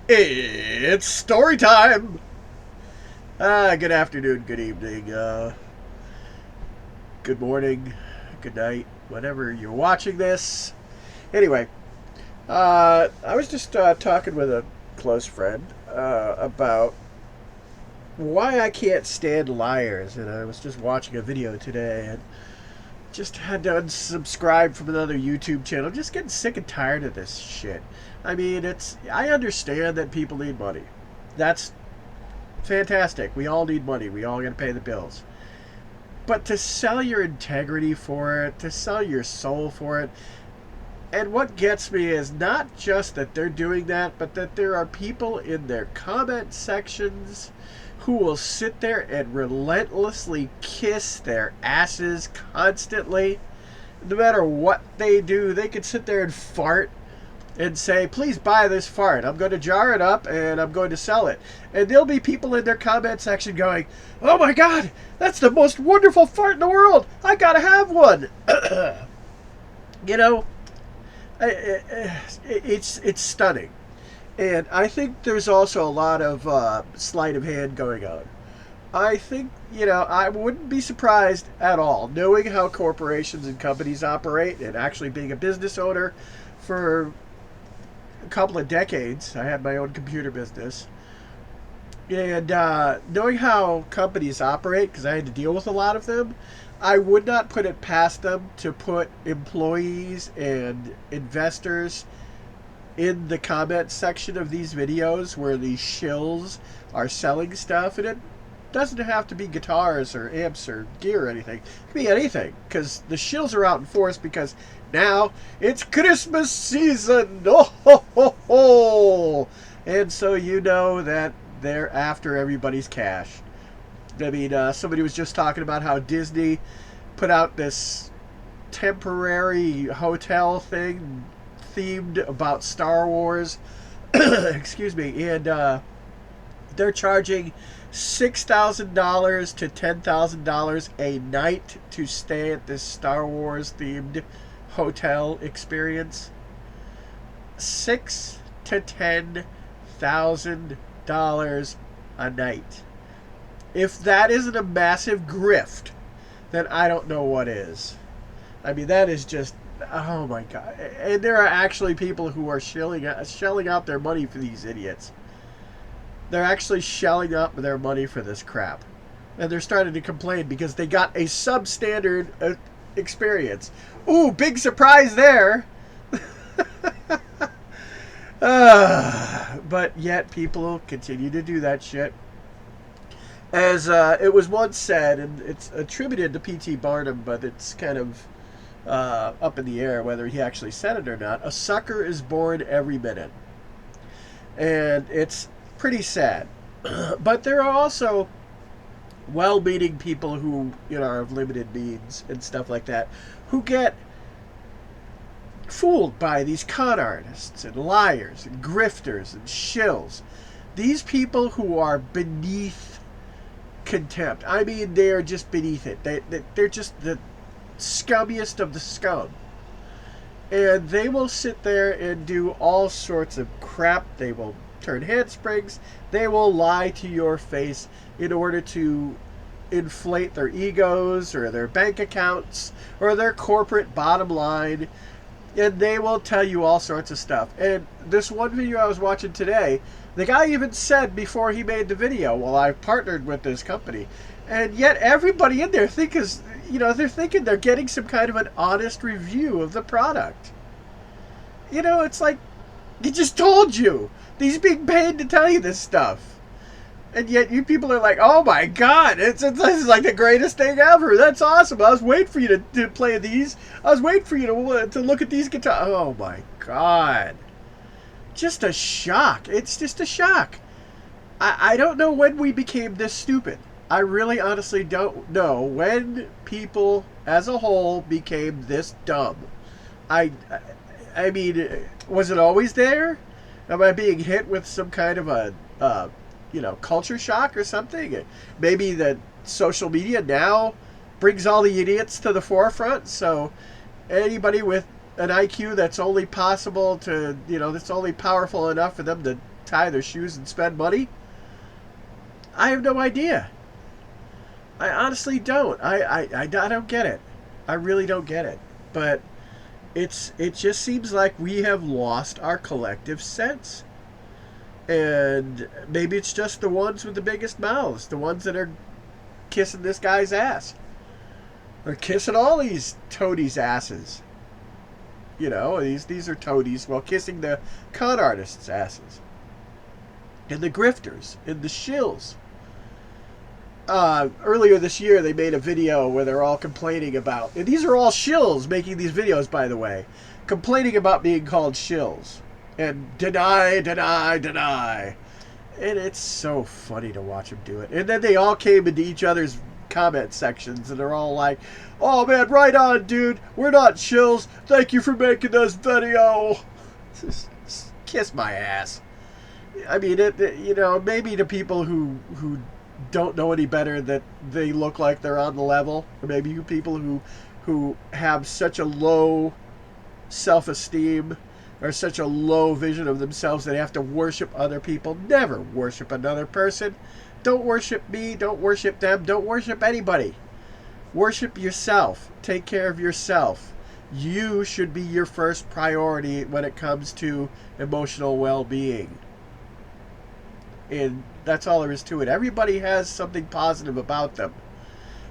It's story time. Good afternoon, good evening, good morning, good night, whenever you're watching this. Anyway, I was just talking with a close friend about why I can't stand liars, and I was just watching a video today and just had to unsubscribe from another YouTube channel. Just getting sick and tired of this shit. I mean, I understand that people need money. That's fantastic. We all need money. We all got to pay the bills. But to sell your integrity for it, to sell your soul for it, and what gets me is not just that they're doing that, but that there are people in their comment sections who will sit there and relentlessly kiss their asses constantly. No matter what they do, they can sit there and fart and say, please buy this fart. I'm going to jar it up and I'm going to sell it. And there'll be people in their comment section going, oh my God, that's the most wonderful fart in the world. I got to have one. You know, it's stunning. And I think there's also a lot of sleight of hand going on. I think, I wouldn't be surprised at all, knowing how corporations and companies operate and actually being a business owner for a couple of decades. I had my own computer business. And knowing how companies operate, because I had to deal with a lot of them, I would not put it past them to put employees and investors in the comment section of these videos where these shills are selling stuff. And it doesn't have to be guitars or amps or gear or anything. It can be anything, because the shills are out in force because now it's Christmas season. Oh, ho, ho, ho. And so you know that they're after everybody's cash. I mean, somebody was just talking about how Disney put out this temporary hotel thing themed about Star Wars. Excuse me. And they're charging $6,000 to $10,000 a night to stay at this Star Wars themed hotel experience. $6,000 to $10,000 a night. If that isn't a massive grift, then I don't know what is. I mean, that is just, oh my God. And there are actually people who are shelling out their money for these idiots. They're actually shelling out their money for this crap. And they're starting to complain because they got a substandard experience. Ooh, big surprise there. But yet people continue to do that shit. As it was once said, and it's attributed to P.T. Barnum, but it's kind of up in the air whether he actually said it or not, a sucker is born every minute. And it's pretty sad. But there are also well-meaning people who, are of limited means and stuff like that, who get fooled by these con artists and liars and grifters and shills. These people who are beneath contempt. I mean, they are just beneath it. They're just the scummiest of the scum. And they will sit there and do all sorts of crap. They will turn handsprings. They will lie to your face in order to inflate their egos or their bank accounts or their corporate bottom line. And they will tell you all sorts of stuff. And this one video I was watching today, the guy even said before he made the video, well, I've partnered with this company. And yet everybody in there they're thinking they're getting some kind of an honest review of the product. It's like, he just told you. He's being paid to tell you this stuff. And yet you people are like, oh my God, this is like the greatest thing ever. That's awesome. I was waiting for you to play these. I was waiting for you to look at these guitars. Oh my God. Just a shock. It's just a shock. I don't know when we became this stupid. I really honestly don't know when people as a whole became this dumb. I mean, was it always there? Am I being hit with some kind of a culture shock or something? Maybe that social media now brings all the idiots to the forefront, so anybody with an IQ that's only possible to, that's only powerful enough for them to tie their shoes and spend money? I have no idea. I honestly don't. I don't get it. I really don't get it. But it just seems like we have lost our collective sense. And maybe it's just the ones with the biggest mouths, the ones that are kissing this guy's ass. They're kissing all these toadies' asses. You know, these are toadies while kissing the con artists' asses. And the grifters, and the shills. Earlier this year, they made a video where they're all complaining about, and these are all shills making these videos, by the way, complaining about being called shills. And deny, deny, deny. And it's so funny to watch them do it. And then they all came into each other's comment sections and they're all like, oh man, right on, dude. We're not shills. Thank you for making this video. Just kiss my ass. I mean, you know, maybe to people who don't know any better that they look like they're on the level. Or maybe you people who have such a low self-esteem or such a low vision of themselves that they have to worship other people. Never worship another person. Don't worship me. Don't worship them. Don't worship anybody. Worship yourself. Take care of yourself. You should be your first priority when it comes to emotional well-being. And that's all there is to it. Everybody has something positive about them.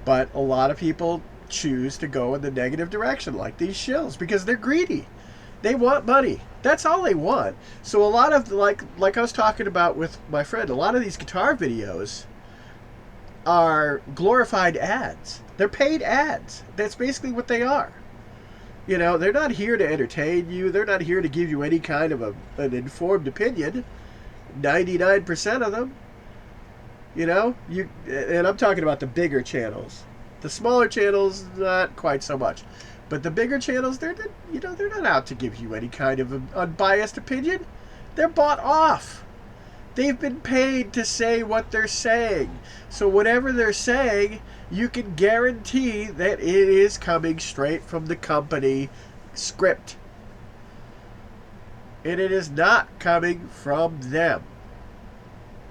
But a lot of people choose to go in the negative direction, like these shills, because they're greedy. They want money. That's all they want. So a lot of, like I was talking about with my friend, a lot of these guitar videos are glorified ads. They're paid ads. That's basically what they are. You know, they're not here to entertain you. They're not here to give you any kind of an informed opinion. 99% of them. You know, and I'm talking about the bigger channels. The smaller channels, not quite so much. But the bigger channels, they're not out to give you any kind of an unbiased opinion. They're bought off. They've been paid to say what they're saying. So whatever they're saying, you can guarantee that it is coming straight from the company script. And it is not coming from them.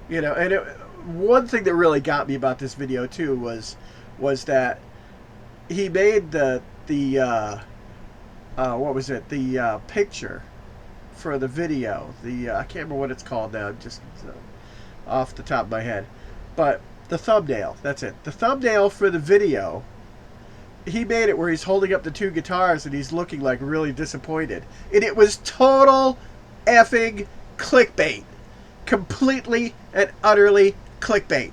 You know, and one thing that really got me about this video too was that he made the what was it? The picture for the video. I can't remember what it's called now, just off the top of my head. But the thumbnail, that's it. The thumbnail for the video, he made it where he's holding up the two guitars and he's looking like really disappointed. And it was total effing clickbait. Completely and utterly clickbait.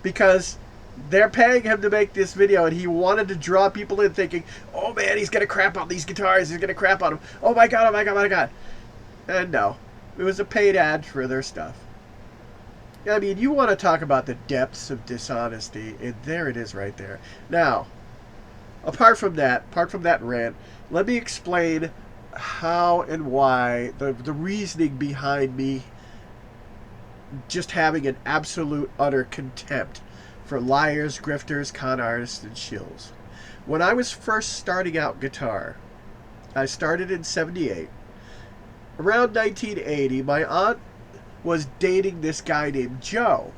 Because they're paying him to make this video, and he wanted to draw people in thinking, oh man, he's going to crap on these guitars, he's going to crap on them. Oh my god, oh my god, oh my god. And no, it was a paid ad for their stuff. I mean, you want to talk about the depths of dishonesty, and there it is right there. Now, apart from that rant, let me explain how and why, the reasoning behind me just having an absolute utter contempt for liars, grifters, con artists, and shills. When I was first starting out guitar, I started in '78. Around 1980, my aunt was dating this guy named Joe.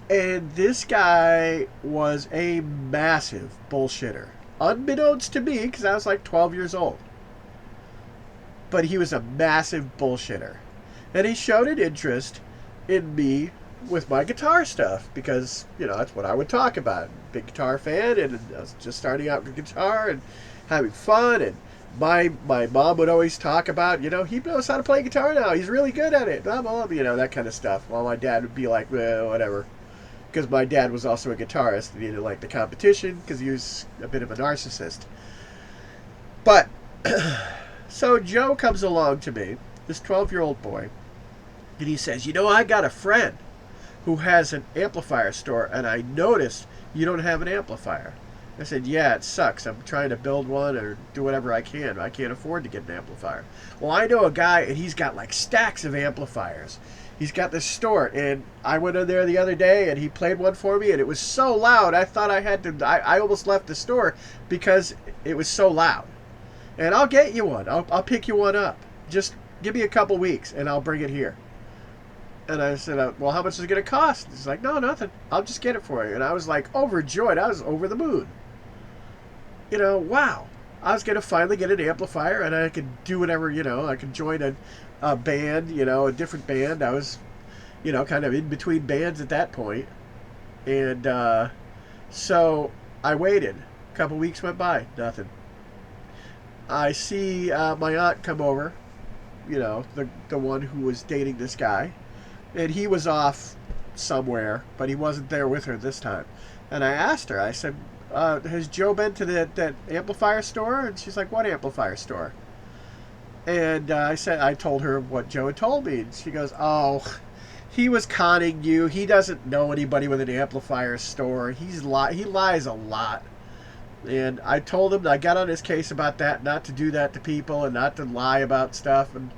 And this guy was a massive bullshitter. Unbeknownst to me, because I was like 12 years old. But he was a massive bullshitter. And he showed an interest in me with my guitar stuff, because, you know, that's what I would talk about. Big guitar fan, and I was just starting out with guitar and having fun, and my mom would always talk about, you know, he knows how to play guitar now, he's really good at it, blah, blah, blah, you know, that kind of stuff. While my dad would be like, well, whatever. Because my dad was also a guitarist, and he didn't like the competition, because he was a bit of a narcissist. But, so Joe comes along to me, this 12-year-old boy, and he says, you know, I got a friend who has an amplifier store, and I noticed you don't have an amplifier. I said, yeah, it sucks. I'm trying to build one or do whatever I can. I can't afford to get an amplifier. Well, I know a guy, and he's got like stacks of amplifiers. He's got this store, and I went in there the other day, and he played one for me, and it was so loud, I thought I had to, I almost left the store because it was so loud. And I'll get you one. I'll pick you one up. Just give me a couple weeks, and I'll bring it here. And I said, well, how much is it going to cost? He's like, no, nothing. I'll just get it for you. And I was like overjoyed. I was over the moon. You know, wow. I was going to finally get an amplifier and I could do whatever, you know. I could join a band, you know, a different band. I was, you know, kind of in between bands at that point. And so I waited. A couple weeks went by. Nothing. I see my aunt come over, you know, the one who was dating this guy. And he was off somewhere, but he wasn't there with her this time. And I asked her, I said, has Joe been to that amplifier store? And she's like, what amplifier store? And I told her what Joe had told me. And she goes, oh, he was conning you. He doesn't know anybody with an amplifier store. He lies a lot. And I told him, I got on his case about that, not to do that to people and not to lie about stuff. And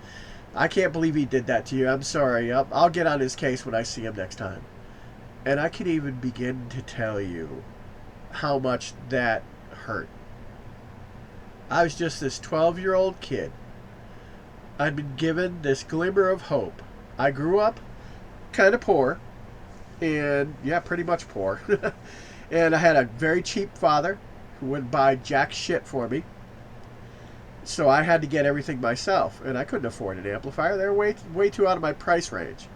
I can't believe he did that to you. I'm sorry. I'll get on his case when I see him next time. And I can even begin to tell you how much that hurt. I was just this 12-year-old kid. I'd been given this glimmer of hope. I grew up kind of poor. And, yeah, pretty much poor. And I had a very cheap father who wouldn't buy jack shit for me. So I had to get everything myself, and I couldn't afford an amplifier. They were way too out of my price range.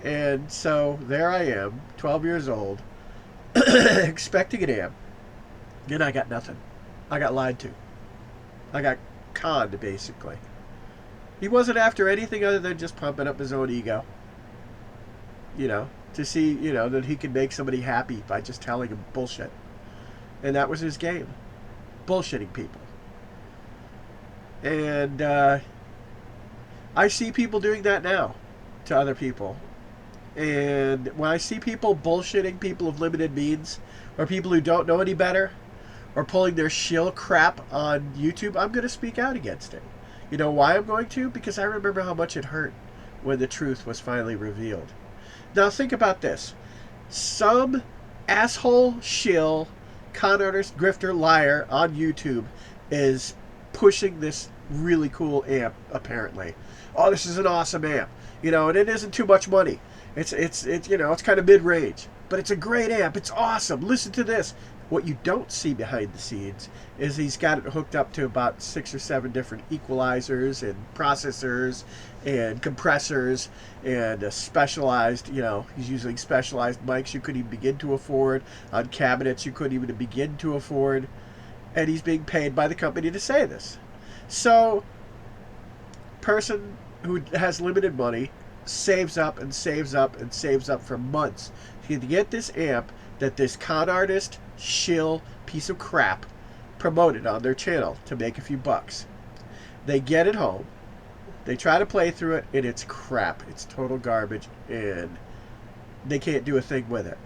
And so there I am, 12 years old, expecting an amp, and I got nothing. I got lied to. I got conned, basically. He wasn't after anything other than just pumping up his own ego. You know, to see, you know, that he could make somebody happy by just telling him bullshit. And that was his game. Bullshitting people. And I see people doing that now to other people. And when I see people bullshitting people of limited means, or people who don't know any better, or pulling their shill crap on YouTube, I'm going to speak out against it. You know why I'm going to? Because I remember how much it hurt when the truth was finally revealed. Now think about this. Some asshole shill, con artist, grifter, liar on YouTube is pushing this really cool amp, apparently. Oh, this is an awesome amp. You know, and it isn't too much money. It's you know, it's kind of mid-range. But it's a great amp. It's awesome. Listen to this. What you don't see behind the scenes is he's got it hooked up to about 6 or 7 different equalizers and processors and compressors and a specialized, you know, he's using specialized mics you couldn't even begin to afford on cabinets you couldn't even begin to afford. And he's being paid by the company to say this. So, person who has limited money saves up and saves up and saves up for months to get this amp that this con artist, shill, piece of crap promoted on their channel to make a few bucks. They get it home, they try to play through it, and it's crap. It's total garbage, and they can't do a thing with it.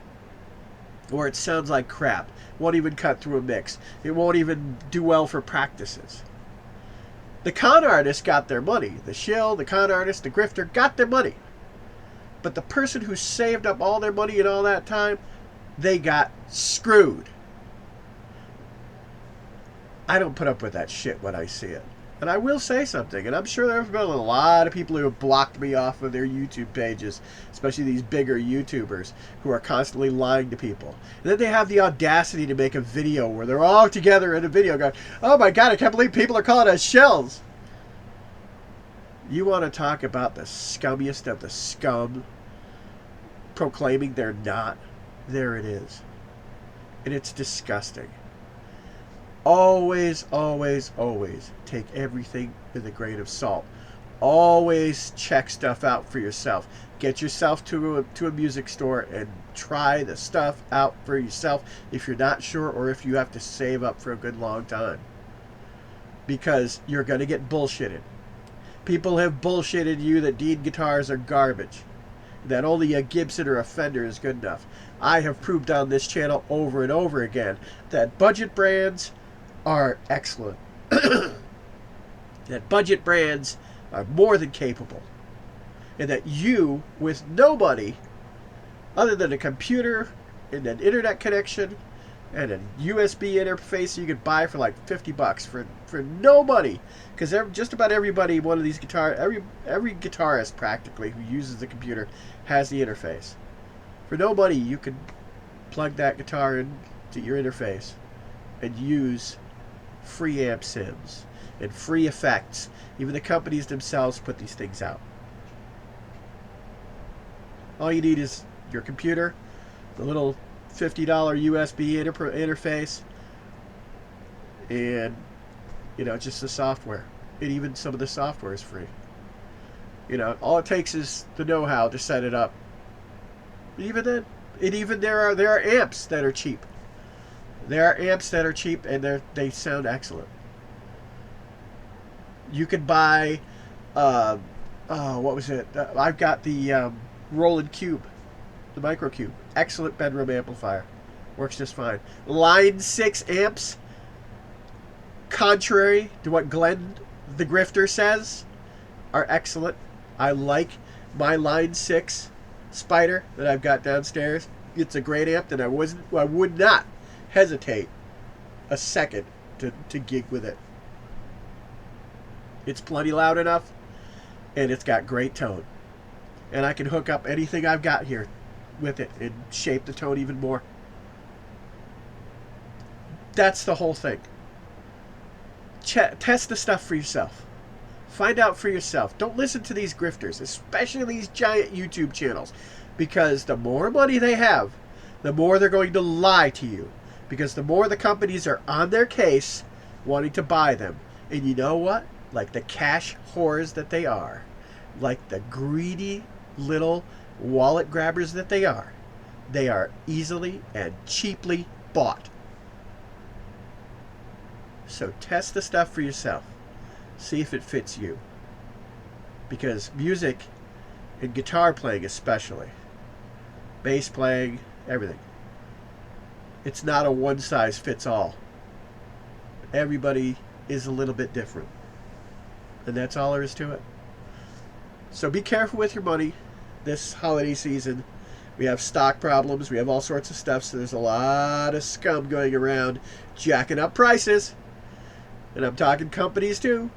Or it sounds like crap. Won't even cut through a mix. It won't even do well for practices. The con artist got their money. The shill, the con artist, the grifter got their money. But the person who saved up all their money and all that time, they got screwed. I don't put up with that shit when I see it. And I will say something, and I'm sure there have been a lot of people who have blocked me off of their YouTube pages, especially these bigger YouTubers who are constantly lying to people. And then they have the audacity to make a video where they're all together in a video going, oh my god, I can't believe people are calling us Shills. You want to talk about the scummiest of the scum proclaiming they're not? There it is. And it's disgusting. Always, always, always take everything with a grain of salt. Always check stuff out for yourself. Get yourself to a music store and try the stuff out for yourself if you're not sure or if you have to save up for a good long time. Because you're going to get bullshitted. People have bullshitted you that Dean guitars are garbage. That only a Gibson or a Fender is good enough. I have proved on this channel over and over again that budget brands are excellent. That budget brands are more than capable. And that you, with no money, other than a computer and an internet connection, and a USB interface you could buy for like $50 for no money, because just about everybody, one of these every guitarist practically who uses the computer has the interface. For no money, you could plug that guitar into your interface and use free amp sims and free effects. Even the companies themselves put these things out. All you need is your computer, the little $50 USB interface, and just the software. And even some of the software is free. All it takes is the know-how to set it up. Even then, there are amps that are cheap. There are amps that are cheap, and they sound excellent. You could buy, what was it? I've got the Roland Cube, the Micro Cube. Excellent bedroom amplifier. Works just fine. Line 6 amps, contrary to what Glenn the Grifter says, are excellent. I like my Line 6 Spider that I've got downstairs. It's a great amp, and I would not hesitate a second to gig with it. It's plenty loud enough, and it's got great tone. And I can hook up anything I've got here with it and shape the tone even more. That's the whole thing. Test the stuff for yourself. Find out for yourself. Don't listen to these grifters, especially these giant YouTube channels, because the more money they have, the more they're going to lie to you, because the more the companies are on their case wanting to buy them. And you know what? Like the cash whores that they are, like the greedy little wallet grabbers that they are easily and cheaply bought. So test the stuff for yourself. See if it fits you. Because music, and guitar playing especially, bass playing, everything, it's not a one-size-fits-all. Everybody is a little bit different. And that's all there is to it. So be careful with your money this holiday season. We have stock problems. We have all sorts of stuff. So there's a lot of scum going around jacking up prices. And I'm talking companies too.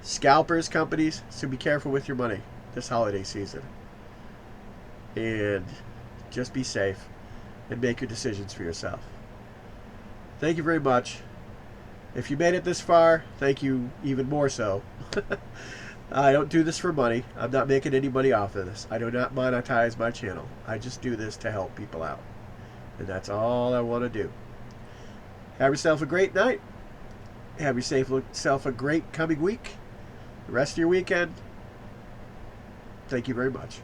Scalpers, companies. So be careful with your money this holiday season. And just be safe and make your decisions for yourself. Thank you very much. If you made it this far, thank you even more so. I don't do this for money. I'm not making any money off of this. I do not monetize my channel. I just do this to help people out. And that's all I want to do. Have yourself a great night. Have yourself a great coming week. The rest of your weekend. Thank you very much.